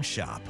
shop.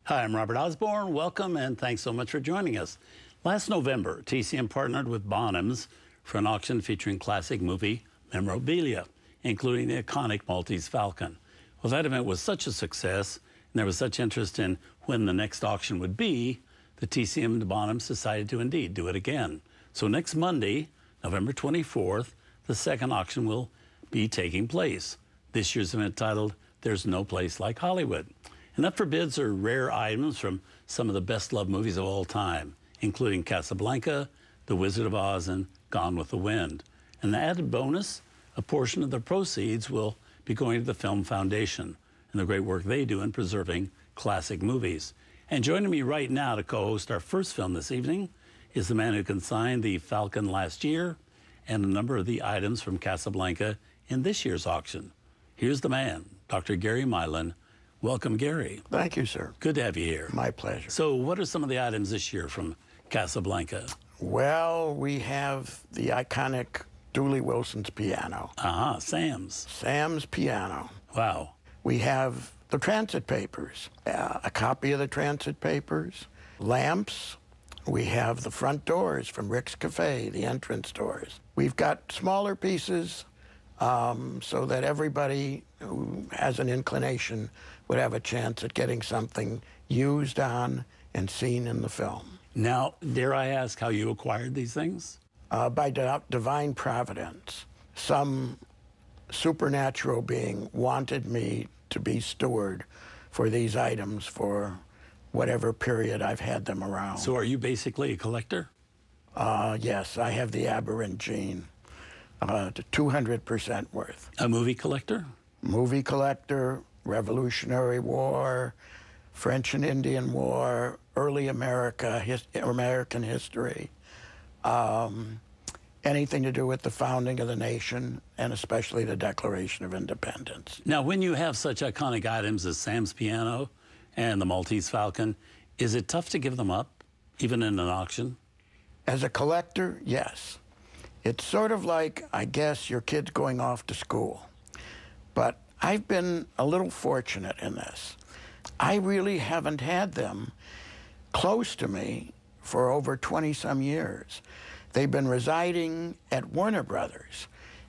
Hi, I'm Robert Osborne. Welcome and thanks so much for joining us. Last November, TCM partnered with Bonhams for an auction featuring classic movie memorabilia, including the iconic Maltese Falcon. Well, that event was such a success, and there was such interest in when the next auction would be, the TCM and Bonhams decided to indeed do it again. So next Monday, November 24th, the second auction will be taking place. This year's event titled, There's No Place Like Hollywood. And up for bids are rare items from some of the best-loved movies of all time, including Casablanca, The Wizard of Oz, and Gone with the Wind. And the added bonus, a portion of the proceeds will be going to the Film Foundation and the great work they do in preserving classic movies. And joining me right now to co-host our first film this evening is the man who consigned the Falcon last year and a number of the items from Casablanca in this year's auction. Here's the man, Dr. Gary Milan. Welcome, Gary. Thank you, sir. Good to have you here. My pleasure. So what are some of the items this year from Casablanca? Well, we have the iconic Dooley Wilson's piano. Sam's. Sam's piano. Wow. We have the transit papers, a copy of the transit papers, lamps. We have the front doors from Rick's Cafe, the entrance doors. We've got smaller pieces so that everybody who has an inclination would have a chance at getting something used on and seen in the film. Now, dare I ask how you acquired these things? By divine providence. Some supernatural being wanted me to be steward for these items for whatever period I've had them around. So are you basically a collector? Yes, I have the aberrant gene. 200% worth. A movie collector? Movie collector, Revolutionary War, French and Indian War, early American history, anything to do with the founding of the nation, and especially the Declaration of Independence. Now, when you have such iconic items as Sam's piano and the Maltese Falcon, is it tough to give them up, even in an auction? As a collector, yes. It's sort of like, I guess, your kid's going off to school. But I've been a little fortunate in this. I really haven't had them close to me for over 20-some years. They've been residing at Warner Brothers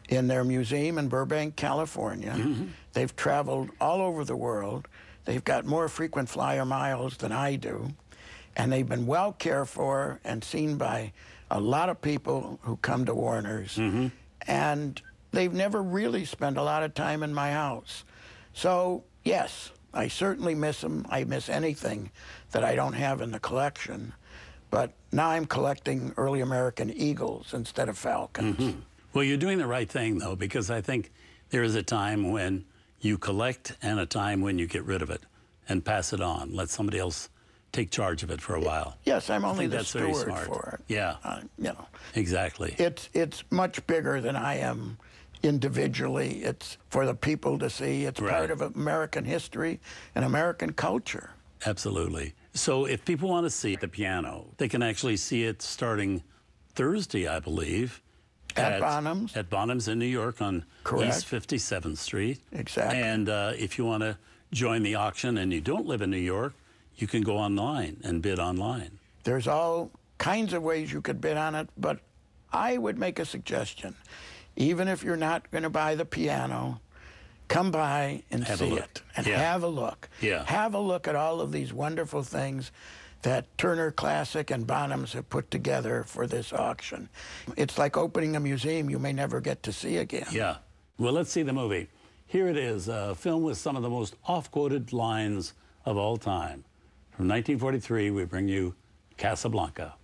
in their museum in Burbank, California. Mm-hmm. They've traveled all over the world. They've got more frequent flyer miles than I do. And they've been well cared for and seen by a lot of people who come to Warner's. Mm-hmm. And they've never really spent a lot of time in my house. So, yes, I certainly miss them. I miss anything that I don't have in the collection. But now I'm collecting early American eagles instead of falcons. Mm-hmm. Well, you're doing the right thing, though, because I think there is a time when you collect and a time when you get rid of it and pass it on. Let somebody else take charge of it for a while. Yes, I'm only the steward for it. Yeah. You know. Exactly. It's much bigger than I am individually. It's for the people to see. It's part of American history and American culture. Absolutely. So if people want to see the piano, they can actually see it starting Thursday, I believe. At Bonhams? At Bonhams in New York on East 57th Street. Exactly. And if you want to join the auction and you don't live in New York, you can go online and bid online. There's all kinds of ways you could bid on it, but I would make a suggestion. Even if you're not going to buy the piano, come by and see it and have a look. Yeah. Have a look at all of these wonderful things that Turner Classic and Bonhams have put together for this auction. It's like opening a museum you may never get to see again. Yeah. Well, let's see the movie. Here it is, a film with some of the most oft-quoted lines of all time. From 1943, we bring you Casablanca.